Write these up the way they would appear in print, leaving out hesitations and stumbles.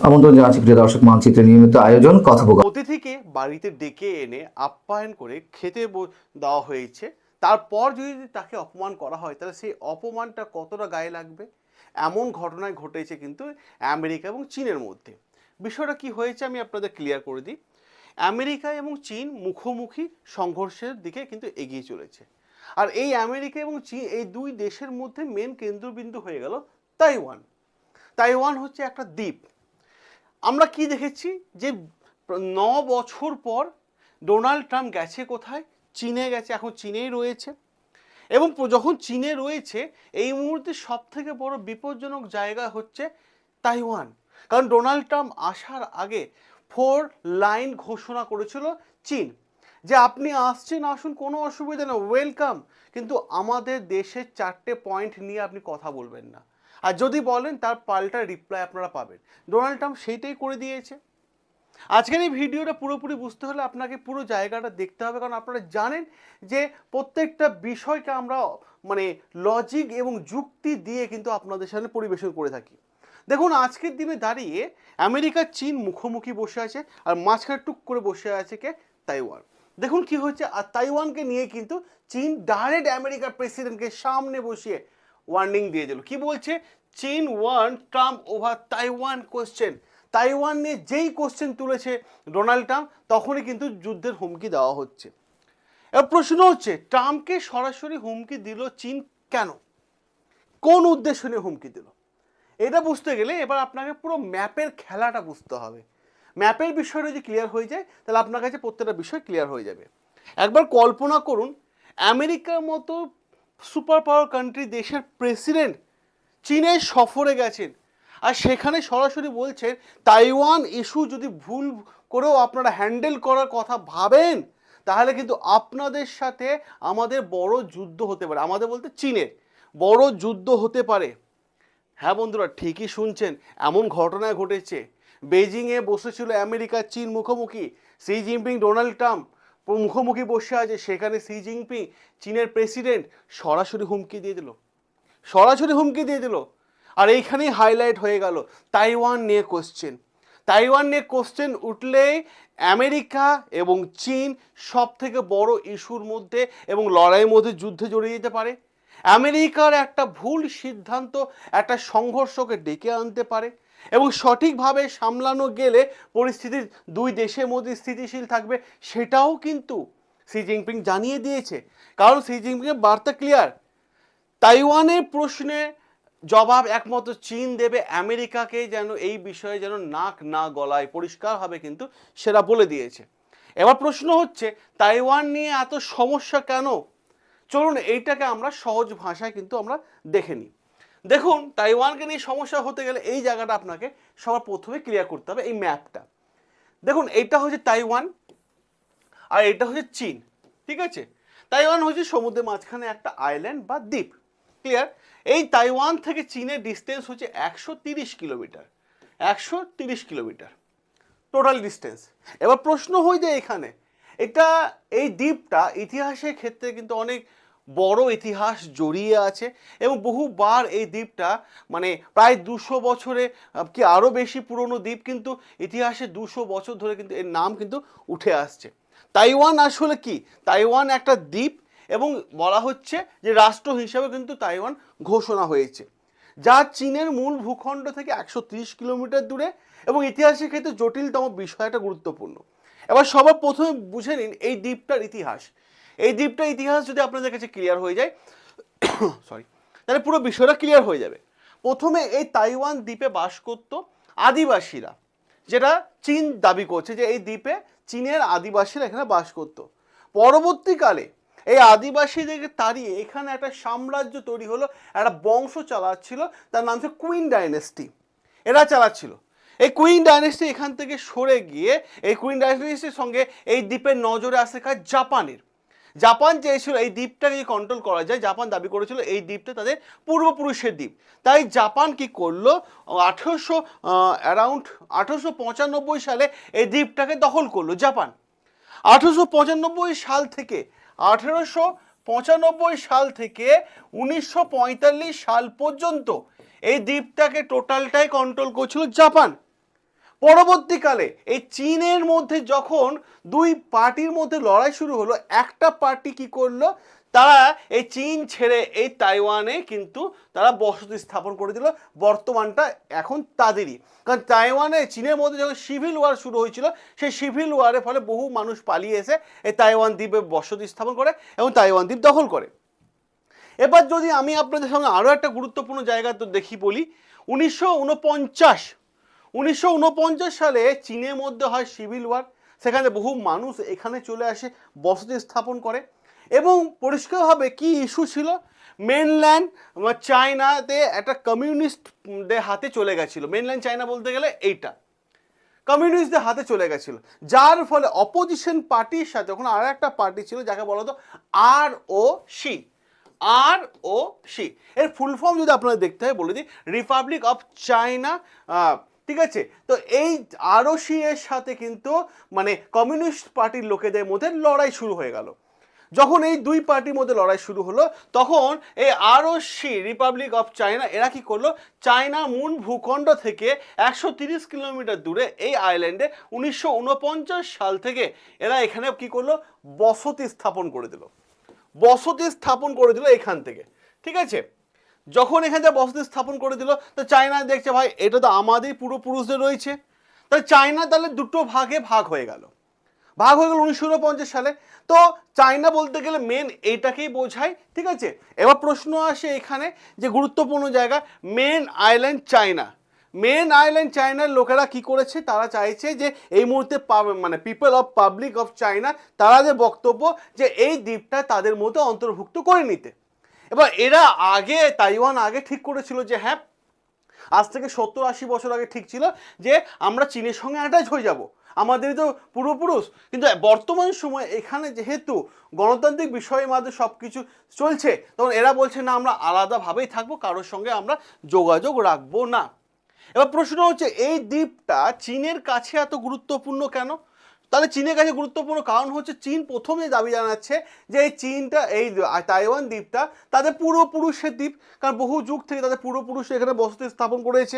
আমন্ত্রণ জানাচ্ছি প্রিয় দর্শক, মানচিত্রে নিয়মিত আয়োজন কথোপকথন। অতিথিকে বাড়িতে ডেকে এনে আপ্যায়ন করে খেতে দেওয়া হয়েছে, তারপর যদি তাকে অপমান করা হয় তাহলে সেই অপমানটা কতটা গায়ে লাগবে। এমন ঘটনায় ঘটেছে কিন্তু আমেরিকা এবং চীনের মধ্যে। বিষয়টা কি হয়েছে আমি আপনাদের ক্লিয়ার করে দিই। আমেরিকা এবং চীন মুখোমুখি সংঘর্ষের দিকে কিন্তু এগিয়ে চলেছে। আর এই আমেরিকা এবং চীন এই দুই দেশের মধ্যে মেন কেন্দ্রবিন্দু হয়ে গেল তাইওয়ান। তাইওয়ান হচ্ছে একটা দ্বীপ। আমরা কি দেখেছি যে 9 বছর পর ডোনাল্ড ট্রাম্প গেছে কোথায়? চীনে গেছে, এখন চীনেই রয়েছে। এবং যখন চীনে রয়েছে এই মুহূর্তে সব থেকে বড় বিপজ্জনক জায়গা হচ্ছে তাইওয়ান। কারণ ডোনাল্ড ট্রাম্প আসার আগে 4 লাইন ঘোষণা করেছিল চীন, যে আপনি আসছেন আসুন, কোনো অসুবিধা নেই, ওয়েলকাম, কিন্তু আমাদের দেশের 4টে পয়েন্ট নিয়ে আপনি কথা বলবেন না, আর যদি বলেন তার পাল্টা রিপ্লাই আপনারা পাবেন। ডোনাল্ড ট্রাম্প সেইটাই করে দিয়েছে। আজকের এই ভিডিওটা পুরোপুরি বুঝতে হলে আপনাকে পুরো জায়গাটা দেখতে হবে, কারণ আপনারা জানেন যে প্রত্যেকটা বিষয়কে আমরা লজিক এবং যুক্তি দিয়ে কিন্তু আপনাদের সামনে পরিবেশন করে থাকি। দেখুন, আজকের দিনে দাঁড়িয়ে আমেরিকা চীন মুখোমুখি বসে আছে, আর মাঝখানে টুক করে বসে আছে কে? তাইওয়ান। দেখুন কি হচ্ছে, আর তাইওয়ানকে নিয়ে কিন্তু চীন ডাইরেক্ট আমেরিকার প্রেসিডেন্টকে সামনে বসিয়ে ওয়ার্নিং দিয়ে দিল। কি বলছে? চীন warn Trump over Taiwan question. Taiwan নিয়ে যেই কোশ্চেন তুলেছে ডোনাল্ড ট্রাম্প, তখনই কিন্তু যুদ্ধের হুমকি দেওয়া হচ্ছে। এবার প্রশ্ন হচ্ছে, ট্রাম্পকে সরাসরি হুমকি দিল চীন কেন? কোন উদ্দেশ্য নিয়ে হুমকি দিল? এটা বুঝতে গেলে এবার আপনাকে পুরো ম্যাপের খেলাটা বুঝতে হবে। ম্যাপের বিষয়টা যদি ক্লিয়ার হয়ে যায় তাহলে আপনার কাছে প্রত্যেকটা বিষয় ক্লিয়ার হয়ে যাবে। একবার কল্পনা করুন, আমেরিকার মতো সুপার পাওয়ার কান্ট্রি দেশের প্রেসিডেন্ট চীনের সফরে গেছেন, আর সেখানে সরাসরি বলছেন তাইওয়ান ইস্যু যদি ভুল করেও আপনারা হ্যান্ডেল করার কথা ভাবেন তাহলে কিন্তু আপনাদের সাথে আমাদের বড় যুদ্ধ হতে পারে। আমাদের বলতে চীনের বড় যুদ্ধ হতে পারে। হ্যাঁ বন্ধুরা, ঠিকই শুনছেন, এমন ঘটনা ঘটেছে। বেজিংয়ে বসেছিল আমেরিকা চীন মুখোমুখি, শি জিনপিং ডোনাল্ড ট্রাম্প মুখোমুখি বসে আছে, সেখানে শি জিনপিং চীনের প্রেসিডেন্ট সরাসরি হুমকি দিয়ে দিল, সরাসরি হুমকি দিয়ে দিল। আর এইখানেই হাইলাইট হয়ে গেল তাইওয়ান নিয়ে কোশ্চেন। তাইওয়ান নিয়ে কোশ্চেন উঠলেই আমেরিকা এবং চীন সব থেকে বড় ইস্যুর মধ্যে এবং লড়াইয়ের মধ্যে যুদ্ধে জড়িয়ে যেতে পারে। আমেরিকার একটা ভুল সিদ্ধান্ত একটা সংঘর্ষকে ডেকে আনতে পারে, এবং সঠিকভাবে সামলানো গেলে পরিস্থিতি দুই দেশের মধ্যে স্থিতিশীল থাকবে, সেটাও কিন্তু শি জিনপিং জানিয়ে দিয়েছে। কারণ শি জিনপিংয়ের বার্তা ক্লিয়ার, তাইওয়ানের প্রশ্নে জবাব একমাত্র চীন দেবে, আমেরিকাকে যেন এই বিষয়ে যেন নাক না গলায়, পরিষ্কারভাবে কিন্তু সেটা বলে দিয়েছে। এবার প্রশ্ন হচ্ছে, তাইওয়ান নিয়ে এত সমস্যা কেন? চলুন এইটাকে আমরা সহজ ভাষায় কিন্তু আমরা দেখে নিই। দেখুন, তাইওয়ানকে নিয়ে সমস্যা হতে গেলে এই জায়গাটা আপনাকে সবার প্রথমে ক্লিয়ার করতে হবে, এই ম্যাপটা। দেখুন, এইটা হচ্ছে তাইওয়ান আর এটা হচ্ছে চীন, ঠিক আছে? তাইওয়ান হচ্ছে সমুদ্রের মাঝখানে একটা আইল্যান্ড বা দ্বীপ, ক্লিয়ার? এই তাইওয়ান থেকে চীনের ডিস্টেন্স হচ্ছে 130 কিলোমিটার, 130 কিলোমিটার টোটাল ডিস্টেন্স। এবার প্রশ্ন হয়ে যায় এখানে, এটা এই দ্বীপটা ইতিহাসের ক্ষেত্রে কিন্তু অনেক বড় ইতিহাস জড়িয়ে আছে, এবং বহুবার এই দ্বীপটা প্রায় 200 বছরে কি আরও বেশি পুরনো দ্বীপ, কিন্তু ইতিহাসে 200 বছর ধরে কিন্তু এর নাম কিন্তু উঠে আসছে। তাইওয়ান আসলে কি? তাইওয়ান একটা দ্বীপ, এবং বলা হচ্ছে যে রাষ্ট্র হিসেবে কিন্তু তাইওয়ান ঘোষণা হয়েছে, যা চীনের মূল ভূখণ্ড থেকে 130 কিলোমিটার দূরে, এবং ইতিহাসের ক্ষেত্রে জটিলতম বিষয়টা গুরুত্বপূর্ণ। এবার সবার প্রথমে বুঝে নিন এই দ্বীপটার ইতিহাস। এই দ্বীপটার ইতিহাস যদি আপনাদের কাছে ক্লিয়ার হয়ে যায় সরি, তাহলে পুরো বিষয়টা ক্লিয়ার হয়ে যাবে। প্রথমে এই তাইওয়ান দ্বীপে বাস করত আদিবাসীরা, যেটা চীন দাবি করছে যে এই দ্বীপে চীনের আদিবাসীরা এখানে বাস করত। পরবর্তীকালে এই আদিবাসীদেরকে তাড়িয়ে এখানে একটা সাম্রাজ্য তৈরি হলো, একটা বংশ চালাচ্ছিল, তার নাম হচ্ছে কুইন ডাইনেস্টি। এরা চালাচ্ছিল। এই কুইন ডাইনেস্টি এখান থেকে সরে গিয়ে এই কুইন ডাইনেস্টির সঙ্গে এই দ্বীপের নজরে আসে কাজ জাপানের। জাপান চেয়েছিল এই দ্বীপটাকে কন্ট্রোল করা যায়, জাপান দাবি করেছিল এই দ্বীপটা তাদের পূর্বপুরুষের দ্বীপ। তাই জাপান কি করলো, অ্যারাউন্ড 1895 সালে এই দ্বীপটাকে দখল করলো জাপান। 1895 সাল থেকে 1895 সাল থেকে 1945 সাল পর্যন্ত এই দ্বীপটাকে টোটালটাই কন্ট্রোল করছিল জাপান। পরবর্তীকালে এই চীনের মধ্যে যখন দুই পার্টির মধ্যে লড়াই শুরু হলো, একটা পার্টি কি করলো, তারা এই চীন ছেড়ে এই তাইওয়ানে কিন্তু তারা বসতি স্থাপন করে দিল। বর্তমানটা এখন তাদেরই, কারণ তাইওয়ানে চীনের মধ্যে যখন সিভিল ওয়ার শুরু হয়েছিল, সেই সিভিল ওয়ারের ফলে বহু মানুষ পালিয়ে এসে এই তাইওয়ান দ্বীপে বসতি স্থাপন করে এবং তাইওয়ান দ্বীপ দখল করে। এবার যদি আমি আপনাদের সঙ্গে আরও একটা গুরুত্বপূর্ণ জায়গা তো দেখি বলি, 1949 সালে চীনের মধ্যে হয় সিভিল ওয়ার। সেখানে বহু মানুষ এখানে চলে আসে, বসতি স্থাপন করে এবং পরিষ্কারভাবে কি ইস্যু ছিল, মেনল্যান্ড চায়নাতে একটা কমিউনিস্টদের হাতে চলে গেছিলো। মেনল্যান্ড চায়না বলতে গেলে এইটা কমিউনিস্টদের হাতে চলে গেছিল, যার ফলে অপোজিশন পার্টির সাথে ওখানে আর একটা পার্টি ছিল যাকে বলা হতো ROC। এর ফুল ফর্ম যদি আপনারা দেখতে হয় বলে দিই, রিপাবলিক অফ চায়না। ঠিক আছে, তো এই ROC এর সাথে কিন্তু মানে কমিউনিস্ট পার্টির লোকেদের মধ্যে লড়াই শুরু হয়ে গেল। যখন এই দুই পার্টির মধ্যে লড়াই শুরু হলো, তখন এই ROC রিপাবলিক অফ চায়না এরা কি করলো, চায়না মূল ভূখণ্ড থেকে 130 কিলোমিটার দূরে এই আইল্যান্ডে 1949 সাল থেকে এরা এখানে কি করলো, বসতি স্থাপন করে দিল। এখান থেকে। ঠিক আছে, যখন এখানে বসতি স্থাপন করে দিল, তো চায়না দেখছে ভাই এটা তো আমাদের পূর্বপুরুষদের রয়েছে, তাহলে চায়না তাহলে দুটো ভাগে ভাগ হয়ে গেল 1949 সালে। তো চায়না বলতে গেলে মেন এইটাকেই বোঝায়। ঠিক আছে, এবার প্রশ্ন আসে এখানে যে গুরুত্বপূর্ণ জায়গা, মেন আইল্যান্ড চায়নার লোকেরা কি করেছে, তারা চাইছে যে এই মুহূর্তে মানে people of public of China তারা যে বক্তব্য যে এই দ্বীপটা তাদের মধ্যে অন্তর্ভুক্ত করে নিতে। এবার এরা তাইওয়ান আগে ঠিক করেছিল যে হ্যাঁ, আজ থেকে 70-80 বছর আগে ঠিক ছিল যে আমরা চীনের সঙ্গে অ্যাটাচ হয়ে যাব, আমাদেরই তো পূর্বপুরুষ। কিন্তু বর্তমান সময় এখানে যেহেতু গণতান্ত্রিক বিষয়ের মাঝে সব কিছু চলছে, তখন এরা বলছে না আমরা আলাদাভাবেই থাকবো, কারোর সঙ্গে আমরা যোগাযোগ রাখবো না। এবার প্রশ্ন হচ্ছে এই দ্বীপটা চীনের কাছে এত গুরুত্বপূর্ণ কেন? তাহলে চীনের কাছে গুরুত্বপূর্ণ কারণ হচ্ছে চীন প্রথমে দাবি জানাচ্ছে যে এই চীনটা এই তাইওয়ান দ্বীপটা তাদের পূর্বপুরুষের দ্বীপ, কারণ বহু যুগ থেকে তাদের পূর্বপুরুষ এখানে বসতি স্থাপন করেছে।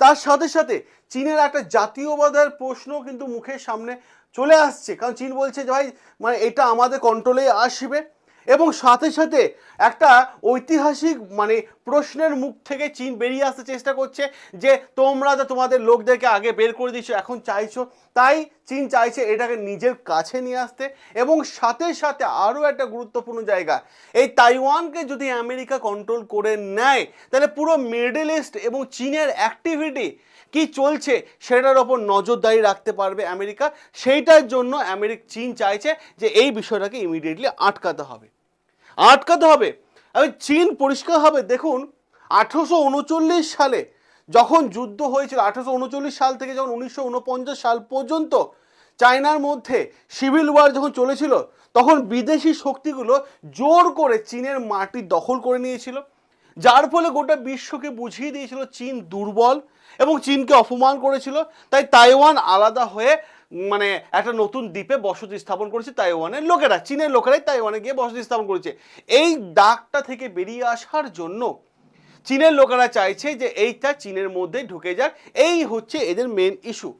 তার সাথে সাথে চীনের একটা জাতীয়বাদের প্রশ্ন কিন্তু মুখের সামনে চলে আসছে, কারণ চীন বলছে যে ভাই মানে এটা আমাদের কন্ট্রোলে আসবে। এবং সাথে সাথে একটা ঐতিহাসিক মানে প্রশ্নের মুখ থেকে চীন বেরিয়ে আসতে চেষ্টা করছে যে তোমরা তো তোমাদের লোকদেরকে আগে বের করে দিচ্ছ, এখন চাইছো, তাই চীন চাইছে এটাকে নিজের কাছে নিয়ে আসতে। এবং সাথে সাথে আরও একটা গুরুত্বপূর্ণ জায়গা, এই তাইওয়ানকে যদি আমেরিকা কন্ট্রোল করে নেয়, তাহলে পুরো মিডল ইস্ট এবং চীনের অ্যাক্টিভিটি কি চলছে সেটার ওপর নজরদারি রাখতে পারবে আমেরিকা। সেইটার জন্য চীন চাইছে যে এই বিষয়টাকে ইমিডিয়েটলি আটকাতে হবে। চীন পরিষ্কারভাবে দেখুন, 1839 সালে যখন যুদ্ধ হয়েছিল, 1839 সাল থেকে যখন 1949 সাল পর্যন্ত চায়নার মধ্যে সিভিল ওয়ার যখন চলেছিল, তখন বিদেশি শক্তিগুলো জোর করে চীনের মাটি দখল করে নিয়েছিল, যার ফলে গোটা বিশ্বকে বুঝিয়ে দিয়েছিল চীন দুর্বল এবং চীনকে অপমান করেছিল। তাই তাইওয়ান আলাদা হয়ে মানে একটা নতুন দ্বীপে বসতি স্থাপন করেছে তাইওয়ানের লোকেরা, চীনের লোকেরাই তাইওয়ানে গিয়ে বসতি স্থাপন করেছে। এই দাগটা থেকে বেরিয়ে আসার জন্য চীনের লোকেরা চাইছে যে এইটা চীনের মধ্যে ঢুকে যাক, এই হচ্ছে এদের মেন ইস্যু।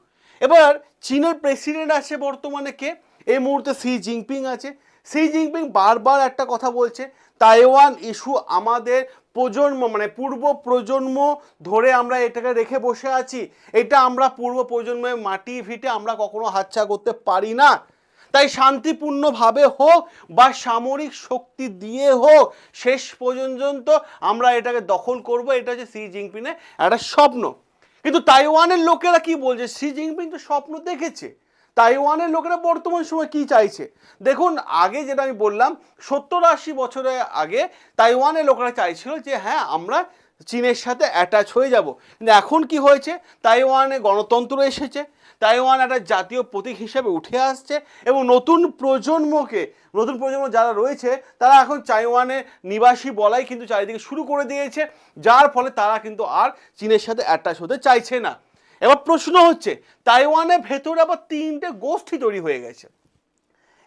এবার চীনের প্রেসিডেন্ট আছে বর্তমানে কে, এই মুহূর্তে শি জিনপিং আছে। শি জিনপিং বারবার একটা কথা বলছে, তাইওয়ান ইস্যু আমাদের প্রজন্ম মানে পূর্ব প্রজন্ম ধরে আমরা এটাকে রেখে বসে আছি, এটা আমরা পূর্ব প্রজন্মের মাটি ভিটে আমরা কখনো হাতছাড়া করতে পারি না। তাই শান্তিপূর্ণভাবে হোক বা সামরিক শক্তি দিয়ে হোক, শেষ পর্যন্ত আমরা এটাকে দখল করব, এটা হচ্ছে শি জিনপিংয়ের একটা স্বপ্ন। কিন্তু তাইওয়ানের লোকেরা কি বলছে, শি জিনপিং তো স্বপ্ন দেখেছে, তাইওয়ানের লোকেরা বর্তমান সময় কি চাইছে দেখুন। আগে যেটা আমি বললাম 70-80 বছরের আগে তাইওয়ানের লোকেরা চাইছিল যে হ্যাঁ আমরা চীনের সাথে অ্যাটাচ হয়ে যাব, কিন্তু এখন কি হয়েছে, তাইওয়ানে গণতন্ত্র এসেছে, তাইওয়ান একটা জাতীয় প্রতীক হিসেবে উঠে আসছে এবং নতুন প্রজন্ম যারা রয়েছে তারা এখন তাইওয়ানের নিবাসী বলাই কিন্তু চারিদিকে শুরু করে দিয়েছে, যার ফলে তারা কিন্তু আর চীনের সাথে অ্যাটাচ হতে চাইছে না। এবার প্রশ্ন হচ্ছে, তাইওয়ানের ভেতরে আবার 3টে গোষ্ঠী তৈরি হয়ে গেছে।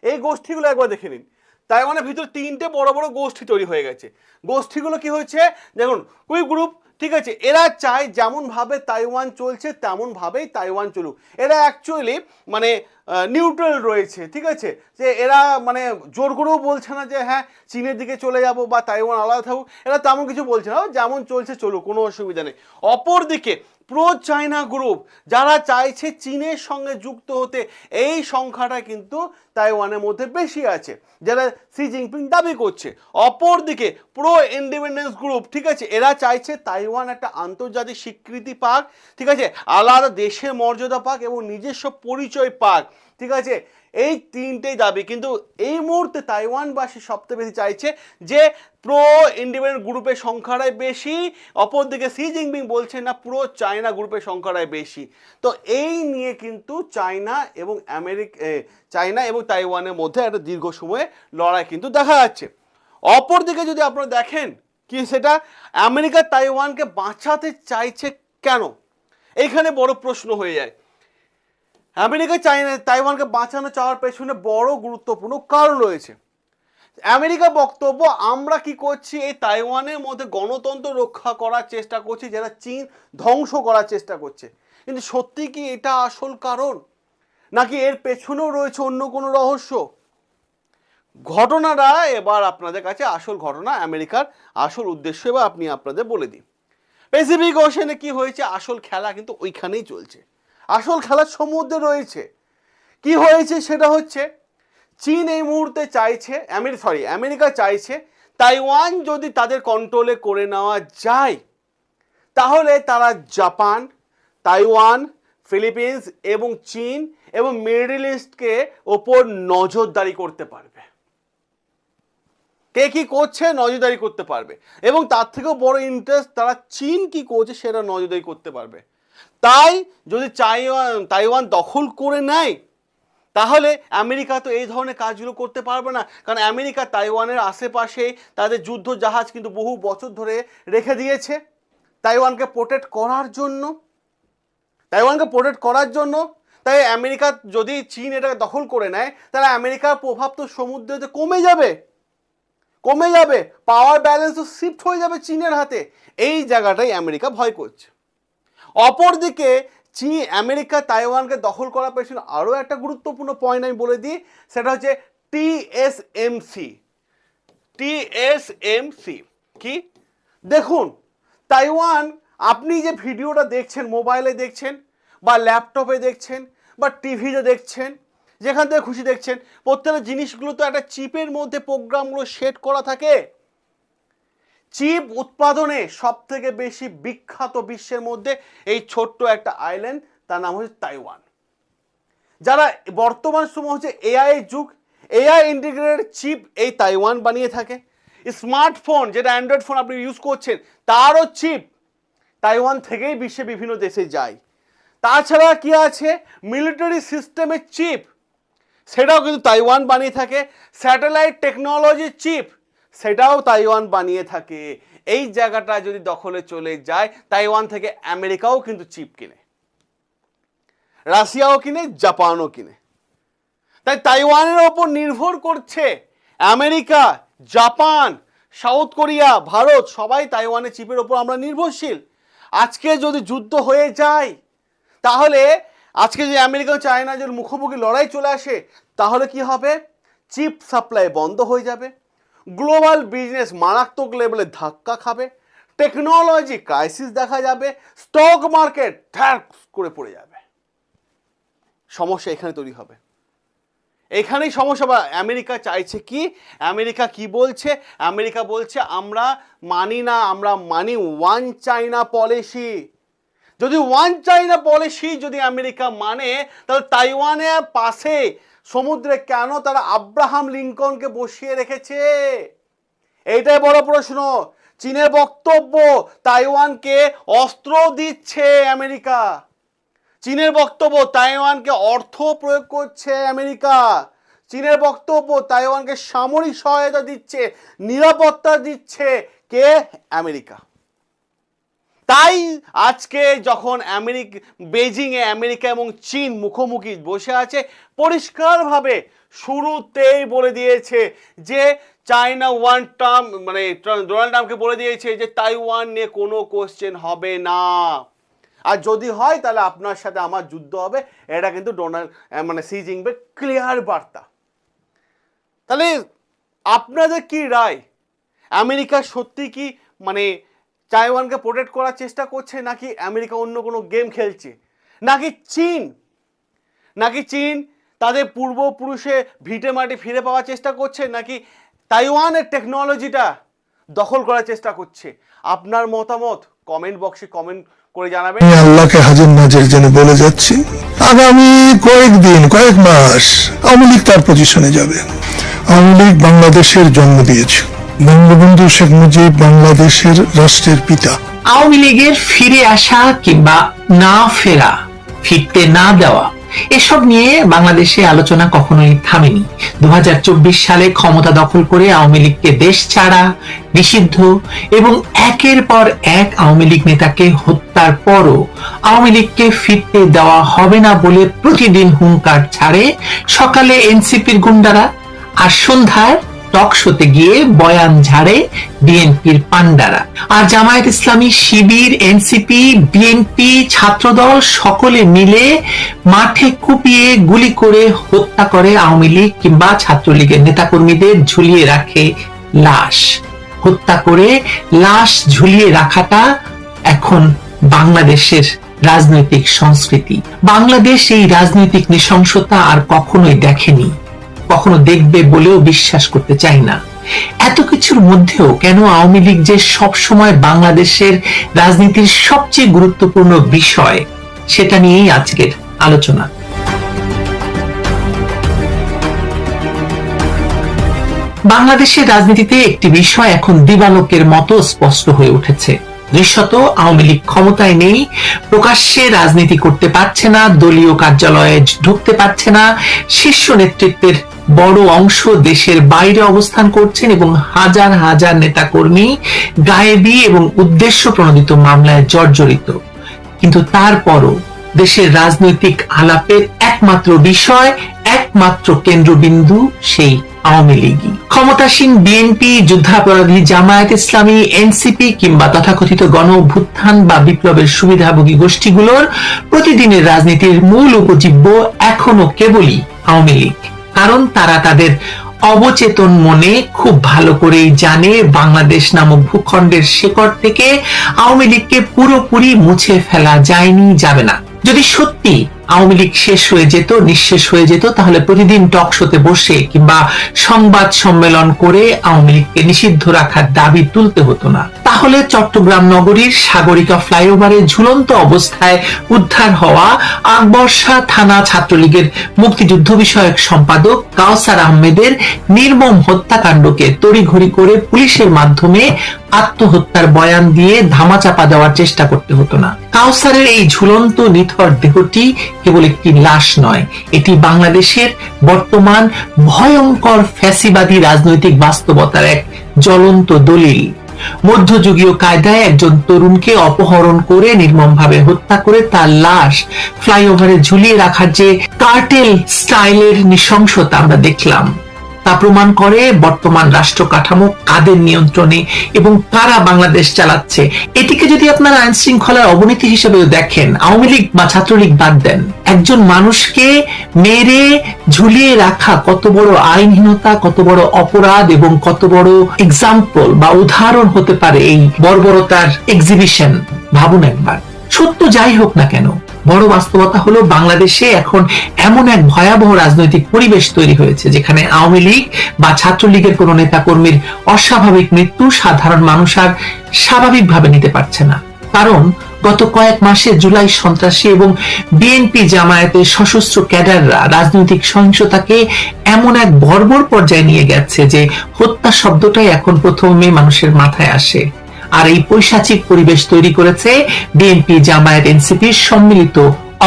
এই গোষ্ঠীগুলো একবার দেখে নিন। তাইওয়ানের ভিতরে 3টে বড় বড় গোষ্ঠী তৈরি হয়ে গেছে। গোষ্ঠীগুলো কি হয়েছে দেখুন, উইগ্রুপ, ঠিক আছে, এরা চায় যেমনভাবে তাইওয়ান চলছে তেমনভাবেই তাইওয়ান চলুক। এরা অ্যাকচুয়ালি মানে নিউট্রাল রয়েছে, ঠিক আছে, যে এরা মানে জোর করেও বলছে না যে হ্যাঁ চীনের দিকে চলে যাব বা তাইওয়ান আলাদা থাকুক, এরা তেমন কিছু বলছে না, যেমন চলছে চলুক, কোনো অসুবিধা নেই। অপরদিকে প্রো চায়না গ্রুপ যারা চাইছে চীনের সঙ্গে যুক্ত হতে, এই সংখ্যাটা কিন্তু তাইওয়ানের মধ্যে বেশি আছে, যারা শি জিনপিং দাবি করছে। অপরদিকে প্রো ইন্ডিপেন্ডেন্স গ্রুপ, ঠিক আছে, এরা চাইছে তাইওয়ান একটা আন্তর্জাতিক স্বীকৃতি পাক, ঠিক আছে, আলাদা দেশের মর্যাদা পাক এবং নিজস্ব পরিচয় পাক, ঠিক আছে, এই তিনটেই দাবি। কিন্তু এই মুহূর্তে তাইওয়ানবাসী সবচেয়ে বেশি চাইছে যে প্রো ইন্ডিপেন্ডেন্ট গ্রুপের সংখ্যাটাই বেশি, অপরদিকে শি জিনপিং বলছেন না প্রো চায়না গ্রুপের সংখ্যাটাই বেশি। তো এই নিয়ে কিন্তু চায়না এবং তাইওয়ানের মধ্যে একটা দীর্ঘ সময়ে লড়াই কিন্তু দেখা যাচ্ছে। অপরদিকে যদি আপনারা দেখেন কি সেটা আমেরিকা তাইওয়ানকে বাঁচাতে চাইছে কেন, এইখানে বড় প্রশ্ন হয়ে যায়। আমেরিকা তাইওয়ানকে বাঁচানো চাওয়ার পেছনে বড় গুরুত্বপূর্ণ কারণ রয়েছে। আমেরিকা বক্তব্য, আমরা কি করছি, এই তাইওয়ানের মধ্যে গণতন্ত্র রক্ষা করার চেষ্টা করছি, যারা চীন ধ্বংস করার চেষ্টা করছে। কিন্তু সত্যি কি এটা আসল কারণ, নাকি এর পেছনেও রয়েছে অন্য কোনো রহস্য? ঘটনাটা এবার আপনাদের কাছে আসল ঘটনা, আমেরিকার আসল উদ্দেশ্য এবার আপনাদের বলে দিই। প্যাসিফিক ওশেনে কি হয়েছে, আসল খেলা কিন্তু ওইখানেই চলছে, আসল খেলা সমুদ্রে রয়েছে। কি হয়েছে সেটা হচ্ছে চীন এই মুহূর্তে চাইছে, আমেরিকা চাইছে তাইওয়ান যদি তাদের কন্ট্রোলে করে নেওয়া যায়, তাহলে তারা জাপান, তাইওয়ান, ফিলিপিন্স এবং চীন এবং মিডল ইস্টকে ওপর নজরদারি করতে পারবে। কে কি করছে নজরদারি করতে পারবে, এবং তার থেকেও বড় ইন্টারেস্ট তারা চীন কি করছে সেটা নজরদারি করতে পারবে। তাই যদি তাইওয়ান দখল করে নেয়, তাহলে আমেরিকা তো এই ধরনের কাজগুলো করতে পারবে না, কারণ আমেরিকা তাইওয়ানের আশেপাশে তাদের যুদ্ধ জাহাজ কিন্তু বহু বছর ধরে রেখে দিয়েছে তাইওয়ানকে প্রোটেক্ট করার জন্য। তাই আমেরিকা যদি চীন এটাকে দখল করে নেয়, তাহলে আমেরিকার প্রভাব তো সমুদ্রেতে কমে যাবে, পাওয়ার ব্যালেন্স তো শিফট হয়ে যাবে চীনের হাতে। এই জায়গাটাই আমেরিকা ভয় করছে। অপরদিকে আমেরিকা তাইওয়ানকে দখল করার পেছনে আরও একটা গুরুত্বপূর্ণ পয়েন্ট আমি বলে দিই, সেটা হচ্ছে টিএসএমসি। কি দেখুন, তাইওয়ান, আপনি যে ভিডিওটা দেখছেন, মোবাইলে দেখছেন বা ল্যাপটপে দেখছেন বা টিভিতে দেখছেন, যেখান থেকে খুশি দেখছেন, প্রত্যেকটা জিনিসগুলো তো একটা চিপের মধ্যে প্রোগ্রামগুলো সেট করা থাকে। চিপ উৎপাদনে সব থেকে বেশি বিখ্যাত বিশ্বের মধ্যে এই ছোট্ট একটা আইল্যান্ড, তার নাম হচ্ছে তাইওয়ান। যারা বর্তমান সময় হচ্ছে এআই যুগ, এআই ইন্টিগ্রেটেড চিপ এই তাইওয়ান বানিয়ে থাকে। স্মার্টফোন যেটা অ্যান্ড্রয়েড ফোন আপনি ইউজ করছেন, তারও চিপ তাইওয়ান থেকেই বিশ্বে বিভিন্ন দেশে যায়। তাছাড়া কি আছে, মিলিটারি সিস্টেমের চিপ, সেটাও কিন্তু তাইওয়ান বানিয়ে থাকে। স্যাটেলাইট টেকনোলজির চিপ, সেটাও তাইওয়ান বানিয়ে থাকে। এই জায়গাটা যদি দখলে চলে যায়, তাইওয়ান থেকে আমেরিকাও কিন্তু চিপ কিনে, রাশিয়াও কিনে, জাপানও কিনে। তাই তাইওয়ানের ওপর নির্ভর করছে America, Japan, south Korea, Bharat, সবাই তাইওয়ানের চিপের ওপর আমরা নির্ভরশীল। আজকে যদি যুদ্ধ হয়ে যায়, তাহলে আজকে যে আমেরিকা ও চায়না যে মুখোমুখি লড়াই চলে আসে, তাহলে কি হবে, চিপ সাপ্লাই বন্ধ হয়ে যাবে, গ্লোবাল বিজনেস মারাত্মক লেভেলে ধাক্কা খাবে, টেকনোলজি ক্রাইসিস দেখা যাবে, স্টক মার্কেট ঠ্যাক করে পড়ে যাবে। সমস্যা এখানে তৈরি হবে, এখানেই সমস্যা। বা আমেরিকা চাইছে কি, আমেরিকা কি বলছে, আমেরিকা বলছে আমরা মানি না, আমরা মানি ওয়ান চাইনা পলিসি। যদি ওয়ান চাইনা পলিসি যদি আমেরিকা মানে, তাহলে তাইওয়ানের পাশে সমুদ্রে কেন তারা আব্রাহাম লিঙ্কনকে বসিয়ে রেখেছে, এইটাই বড় প্রশ্ন। চীনের বক্তব্য, তাইওয়ানকে অস্ত্র দিচ্ছে আমেরিকা। চীনের বক্তব্য, তাইওয়ানকে অর্থ প্রয়োগ করছে আমেরিকা। চীনের বক্তব্য, তাইওয়ানকে সামরিক সহায়তা দিচ্ছে, নিরাপত্তা দিচ্ছে কে, আমেরিকা। তাই আজকে যখন বেজিংয়ে আমেরিকা এবং চীন মুখোমুখি বসে আছে, পরিষ্কারভাবে শুরুতেই বলে দিয়েছে যে চায়না ওয়ান টার্ম, মানে ডোনাল্ড ট্রাম্পকে বলে দিয়েছে যে তাইওয়ান নিয়ে কোনো কোশ্চেন হবে না, আর যদি হয় তাহলে আপনার সাথে আমার যুদ্ধ হবে। এটা কিন্তু শি জিনপিং ক্লিয়ার বার্তা। তাহলে আপনাদের কি রায়? আমেরিকা সত্যি কি তাইওয়ানকে প্রোটেক্ট করার চেষ্টা করছে, নাকি আমেরিকা অন্য কোনো গেম খেলছে, নাকি চীন তাদের পূর্বপুরুষে ভিটে মাটি ফিরে পাওয়ার চেষ্টা করছে, নাকি তাইওয়ানের টেকনোলজিটা দখল করার চেষ্টা করছে? আপনার মতামত কমেন্ট বক্সে কমেন্ট করে জানাবেন। আমি আল্লাহকে হাজির নাজির জেনে বলে যাচ্ছি, আগামী কয়েক মাস আওয়ামী লীগ তার পজিশনে যাবে। আওয়ামী লীগ বাংলাদেশের জন্ম দিয়েছে, বঙ্গবন্ধু শেখ মুজিব বাংলাদেশের রাষ্ট্রের পিতা। আওয়ামী লীগের ফিরে আসা কিংবা না ফেরা, ফিরতে না দেওয়া, এসব নিয়ে বাংলাদেশে আলোচনা কখনোই থামেনি। 2024 সালে ক্ষমতা দখল করে আওয়ামী লীগকে দেশ ছাড়া, নিষিদ্ধ এবং একের পর এক আওয়ামী লীগ নেতাকে হত্যার পরও আওয়ামী লীগকে ফিরতে দেওয়া হবে না বলে প্রতিদিন হুঙ্কার ছাড়ে সকালে এনসিপির গুন্ডারা, আর সন্ধ্যায় টক শোতে গিয়ে বয়ান ঝাড়ে বিএনপির পান্ডারা। আর জামায়াত ইসলামী, শিবির, এনসিপি, বিএনপি, ছাত্রদল সকলে মিলে মাঠে কুপিয়ে গুলি করে হত্যা করে আওয়ামী লীগ কিংবা ছাত্রলীগের নেতাকর্মীদের, ঝুলিয়ে রাখে লাশ। হত্যা করে লাশ ঝুলিয়ে রাখাটা এখন বাংলাদেশের রাজনৈতিক সংস্কৃতি। বাংলাদেশ এই রাজনৈতিক নৃশংসতা আর কখনোই দেখেনি, কখনো দেখবে বলেও বিশ্বাস করতে চাই না। এত কিছুর মধ্যেও কেন আওয়ামী লীগ যে সব সময় বাংলাদেশের রাজনীতির সবচেয়ে গুরুত্বপূর্ণ বিষয়, সেটা নিয়েই আজকের আলোচনা। বাংলাদেশের রাজনীতিতে একটি বিষয় এখন দিবালোকের মতো স্পষ্ট হয়ে উঠেছে। দৃশ্যত আওয়ামী লীগ ক্ষমতায় নেই, প্রকাশ্যে রাজনীতি করতে পারছে না, দলীয় কার্যালয়ে ঢুকতে পারছে না, শীর্ষ নেতৃত্বের বড় অংশ দেশের বাইরে অবস্থান করছেন এবং হাজার হাজার নেতাকর্মী গায়েবী এবং উদ্দেশ্য প্রণোদিত মামলায় জর্জরিত। কিন্তু তারপরও দেশের রাজনৈতিক আলাপের একমাত্র বিষয়, একমাত্র কেন্দ্রবিন্দু সেই আওয়ামী লীগই। ক্ষমতাসীন বিএনপি, যুদ্ধাপরাধী জামায়াত ইসলামী, এনসিপি কিংবা তথাকথিত গণ অভ্যুত্থান বা বিপ্লবের সুবিধাভোগী গোষ্ঠীগুলোর প্রতিদিনের রাজনীতির মূল উপজীব্য এখনো কেবলই আওয়ামী লীগ। কারণ তারা তাদের অবচেতন মনে খুব ভালো করেই জানে বাংলাদেশ নামক ভূখণ্ডের শেকড় থেকে আওয়ামী লীগকে পুরোপুরি মুছে ফেলা যায়নি, যাবে না। যদি সত্যি আওয়ামী লীগ শেষ হয়ে যেত, নিঃশেষ হয়ে যেত, তাহলে প্রতিদিন টক শোতে বসে কিংবা সংবাদ সম্মেলন করে আওয়ামী লীগকে নিষিদ্ধ রাখার দাবি তুলতে হতো না। তাহলে চট্টগ্রাম নগরীর সাগরিকা ফ্লাইওভারে ঝুলন্ত অবস্থায় উদ্ধার হওয়া আকবরশাহ থানা ছাত্রলীগের মুক্তিযুদ্ধ বিষয়ক সম্পাদক কাউসার আহমেদের নির্মম হত্যাকাণ্ডকে তড়িঘড়ি করে পুলিশের মাধ্যমে আত্মহত্যার বয়ান দিয়ে ধামাচাপা দেওয়ার চেষ্টা করতে হতো না। কাউসারের এই ঝুলন্ত নিথর দেহটি কেবল একটি লাশ নয়, এটি বাংলাদেশের বর্তমান ভয়ঙ্কর ফ্যাসিবাদী রাজনৈতিক বাস্তবতার এক জ্বলন্ত দলিল। মধ্যযুগীয় কায়দায় একজন তরুণকে অপহরণ করে নির্মমভাবে হত্যা করে তার লাশ ফ্লাইওভারে ঝুলিয়ে রাখার যে কার্টেল স্টাইলের নৃশংসতা আমরা দেখলাম, তা প্রমাণ করে বর্তমান রাষ্ট্র কাঠামো কাদের নিয়ন্ত্রণে এবং কারা বাংলাদেশ চালাচ্ছে। এটিকে যদি আপনারা আইন শৃঙ্খলার অবনতি হিসেবেও দেখেন, আওয়ামী লীগ বা ছাত্রলীগ বাদ দেন, একজন মানুষকে মেরে ঝুলিয়ে রাখা কত বড় আইনহীনতা, কত বড় অপরাধ এবং কত বড় এক্সাম্পল বা উদাহরণ হতে পারে এই বর্বরতার এক্সিবিশন, ভাবুন একবার। সত্য যাই হোক না কেন, বড় বাস্তবতা হলো বাংলাদেশে এখন এমন এক ভয়াবহ রাজনৈতিক পরিবেশ তৈরি হয়েছে যেখানে আওয়ামী লীগ বা ছাত্রলীগের কোন নেতা কর্মীর অস্বাভাবিক মৃত্যু সাধারণ মানুষ আর স্বাভাবিকভাবে নিতে পারছে না। কারণ গত কয়েক মাসে জুলাই সন্ত্রাসী এবং বিএনপি জামায়াতের সশস্ত্র ক্যাডাররা রাজনৈতিক সহিংসতাকে এমন এক বর্বর পর্যায়ে নিয়ে গেছে যে হত্যা শব্দটাই এখন প্রথমে মানুষের মাথায় আসে। আর এই পৈশাচিক পরিবেশ তৈরি করেছে বিএনপি, জামায়াত, এনসিপির সম্মিলিত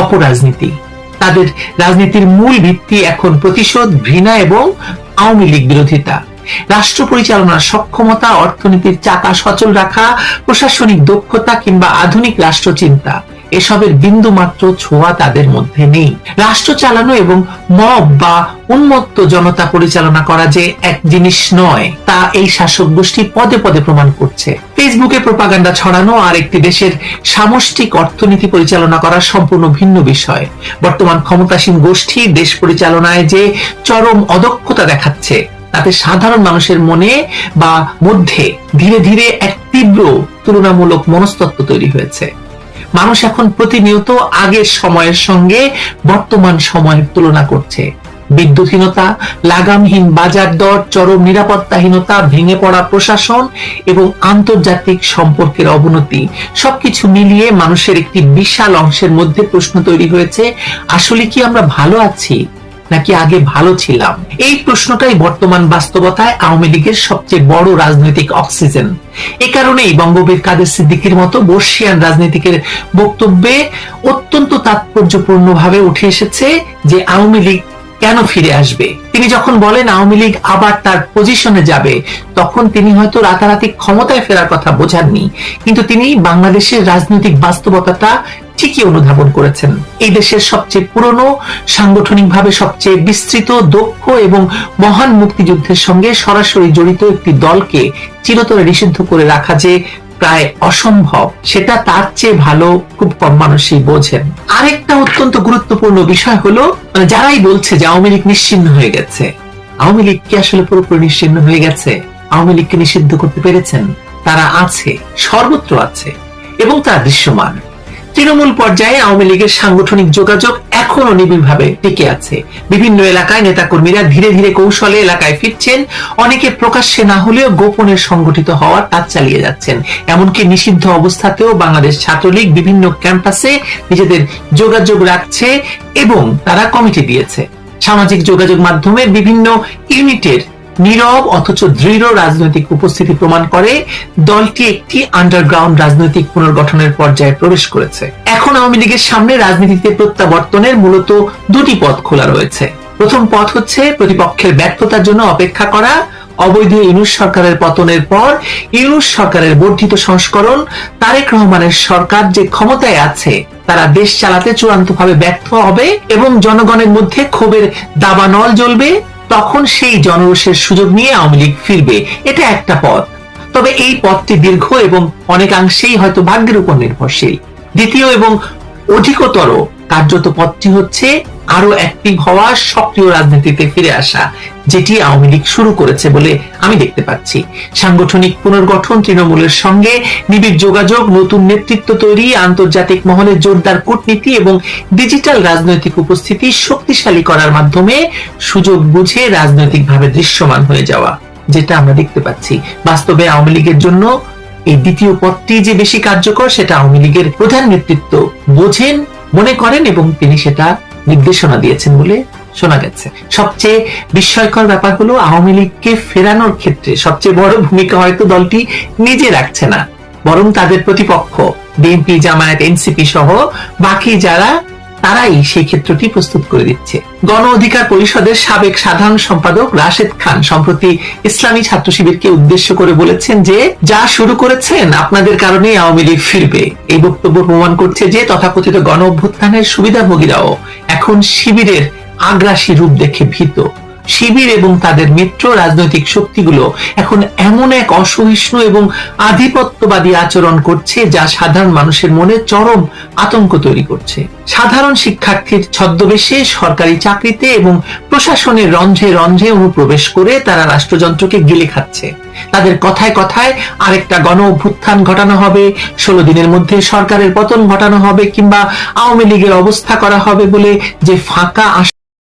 অপরাজনীতি। তাদের রাজনীতির মূল ভিত্তি এখন প্রতিশোধ, ঘৃণা এবং আওয়ামী লীগ বিরোধিতা। রাষ্ট্র পরিচালনার সক্ষমতা, অর্থনীতির চাকা সচল রাখা, প্রশাসনিক দক্ষতা কিংবা আধুনিক রাষ্ট্রচিন্তা এসবের বিন্দু মাত্র ছোঁয়া তাদের মধ্যে নেই। রাষ্ট্র চালানো এবং মব বা উন্মত্ত জনতা পরিচালনা করা যে এক জিনিস নয় তা এই শাসক গোষ্ঠী পদে পদে প্রমাণ করছে। ফেসবুকে প্রোপাগান্ডা ছড়ানো আর একটি দেশের সামষ্টিক অর্থনীতি পরিচালনা করা সম্পূর্ণ ভিন্ন বিষয়। বর্তমান ক্ষমতাসীন গোষ্ঠী দেশ পরিচালনায় যে চরম অদক্ষতা দেখাচ্ছে তাতে সাধারণ মানুষের মনে বা মধ্যে ধীরে ধীরে এক তীব্র তুলনামূলক মনস্তত্ত্ব তৈরি হয়েছে। মানুষ এখন প্রতিনিয়ত আগের সময়ের সঙ্গে বর্তমান সময়ের তুলনা করছে। বিদ্যুৎহীনতা, লাগামহীন বাজার দর, চরম নিরাপত্তাহীনতা, ভেঙে পড়া প্রশাসন এবং আন্তর্জাতিক সম্পর্কের অবনতি সবকিছু মিলিয়ে মানুষের একটি বিশাল অংশের মধ্যে প্রশ্ন তৈরি হয়েছে, আসলে কি আমরা ভালো আছি নাকি আগে ভালো ছিলাম? এই প্রশ্নটাই বর্তমান বাস্তবতায় আওয়ামী লীগের সবচেয়ে বড় রাজনৈতিক অক্সিজেন। এ কারণেই বঙ্গবীর কাদের সিদ্দিকীর মতো বর্ষিয়ান রাজনীতিকের বক্তব্যে অত্যন্ত তাৎপর্যপূর্ণভাবে উঠে এসেছে যে আওয়ামী লীগ কেন ফিরে আসবে। তিনি যখন বলেন আওয়ামী লীগ আবার তার পজিশনে যাবে, তখন তিনি হয়তো রাতারাতি ক্ষমতায় ফেরার কথা বোঝাননি, কিন্তু তিনি বাংলাদেশের রাজনৈতিক বাস্তবতাটা ঠিকই অনুধাবন করেছেন। এই দেশের সবচেয়ে পুরনো, সাংগঠনিকভাবে সবচেয়ে বিস্তৃত, দক্ষ এবং মহান মুক্তিযুদ্ধের সঙ্গে সরাসরি জড়িত একটি দলকে চিরতরে নিষিদ্ধ করে রাখা যে প্রায় অসম্ভব, সেটা তার চেয়ে ভালো খুব কম মানুষই বোঝেন। আরেকটা অত্যন্ত গুরুত্বপূর্ণ বিষয় হলো, যারাই বলছে যে আওয়ামী লীগ নিশ্চিহ্ন হয়ে গেছে, আওয়ামী লীগ কি আসলে পুরোপুরি নিশ্চিহ্ন হয়ে গেছে? আওয়ামী লীগকে নিষিদ্ধ করতে পেরেছেন? তারা আছে, সর্বত্র আছে এবং তারা দৃশ্যমান। তৃণমূল পর্যায়ে আওয়ামী লীগের সাংগঠনিক যোগাযোগ এখনো নিবিড়ভাবে টিকে আছে। বিভিন্ন এলাকায় নেতাকর্মীরা ধীরে ধীরে কৌশলে এলাকায় ফিরছেন, অনেকে প্রকাশ্যে না হলেও গোপনে সংগঠিত হওয়ার কাজ চালিয়ে যাচ্ছেন। এমনকি নিষিদ্ধ অবস্থাতেও বাংলাদেশ ছাত্রলীগ বিভিন্ন ক্যাম্পাসে নিজেদের যোগাযোগ রাখছে এবং তারা কমিটি দিয়েছে। সামাজিক যোগাযোগ মাধ্যমের বিভিন্ন ইউনিটের নীরব অথচ দৃঢ় রাজনৈতিক উপস্থিতি প্রমাণ করে দলটি একটি আন্ডারগ্রাউন্ড রাজনৈতিক পুনর্গঠনের পর্যায়ে প্রবেশ করেছে। এখন আওয়ামী লীগের সামনে রাজনীতিতে প্রত্যাবর্তনের মূলত দুটি পথ খোলা রয়েছে। প্রথম পথ হচ্ছে প্রতিপক্ষের ব্যর্থতার জন্য অপেক্ষা করা। অবৈধ ইউনূস সরকারের পতনের পর ইউনূস সরকারের বর্ধিত সংস্করণ, তারেক রহমানের সরকার যে ক্ষমতায় আছে তারা দেশ চালাতে চূড়ান্তভাবে ব্যর্থ হবে এবং জনগণের মধ্যে ক্ষোভের দাবানল জ্বলবে। তখন সেই জনরোষের সুযোগ নিয়ে আওয়ামী লীগ ফিরবে। এটা একটা পথ, তবে এই পথটি দীর্ঘ এবং অনেকাংশেই হয়তো ভাগ্যের উপর নির্ভরশীল। দ্বিতীয় এবং অধিকতর কার্যত পথটি হচ্ছে আরো অ্যাক্টিভ হওয়া, সক্রিয় রাজনীতিতে ফিরে আসা, যেটি আওয়ামী লীগ শুরু করেছে বলে আমি দেখতে পাচ্ছি। সাংগঠনিক পুনর্গঠন, তৃণমূলের সঙ্গে নিবিড় যোগাযোগ, নতুন নেতৃত্ব তৈরি, আন্তর্জাতিক মহলে জোরদার কূটনীতি এবং ডিজিটাল রাজনৈতিক উপস্থিতি শক্তিশালী করার মাধ্যমে সুযোগ বুঝে রাজনৈতিকভাবে দৃশ্যমান হয়ে যাওয়া, যেটা আমরা দেখতে পাচ্ছি। বাস্তবে আওয়ামী লীগের জন্য এই দ্বিতীয় পথটি যে বেশি কার্যকর সেটা আওয়ামী লীগের প্রধান নেতৃত্ব বোঝেন, মনে করেন এবং তিনি সেটা নির্দেশনা দিয়েছেন বলে শোনা গেছে। সবচেয়ে বিস্ময়কর ব্যাপার হলো আওয়ামী লীগকে ফেরানোর ক্ষেত্রে সবচেয়ে বড় ভূমিকা হয়তো দলটি নিজে রাখছে না, বরং তাদের প্রতিপক্ষ বিএনপি, জামায়াত, এনসিপি সহ বাকি যারা, তারাই সেই ক্ষেত্রটি প্রস্তুত করে দিচ্ছে। গণ অধিকার পরিষদের সাবেক সাধারণ সম্পাদক রাশেদ খান সম্প্রতি ইসলামী ছাত্র শিবিরকে উদ্দেশ্য করে বলেছেন যে যা শুরু করেছেন আপনাদের কারণে আওয়ামী লীগ ফিরবে। এই বক্তব্য প্রমাণ করছে যে তথাকথিত গণ অভ্যুত্থানের সুবিধাভোগীরাও এখন শিবিরের আগ্রাসী রূপ দেখে ভীত। শিবির এবং তাদের মিত্র রাজনৈতিক শক্তিগুলো এখন এমন এক অসহিষ্ণু এবং আধিপত্যবাদী আচরণ করছে যা সাধারণ মানুষের মনে চরম আতঙ্ক তৈরি করছে। সাধারণ শিক্ষার্থীর ছদ্মবেশে সরকারি চাকরিতে এবং প্রশাসনের রন্ধ্রে রন্ধ্রে অনুপ্রবেশ করে তারা রাষ্ট্রযন্ত্রকে গিলে খাচ্ছে। তাদের কথায় কথায় আরেকটা গণ অভ্যুত্থান ঘটানো হবে, 16 দিনের মধ্যে সরকারের পতন ঘটানো হবে কিংবা আওয়ামী লীগের অবস্থা করা হবে বলে যে ফাঁকা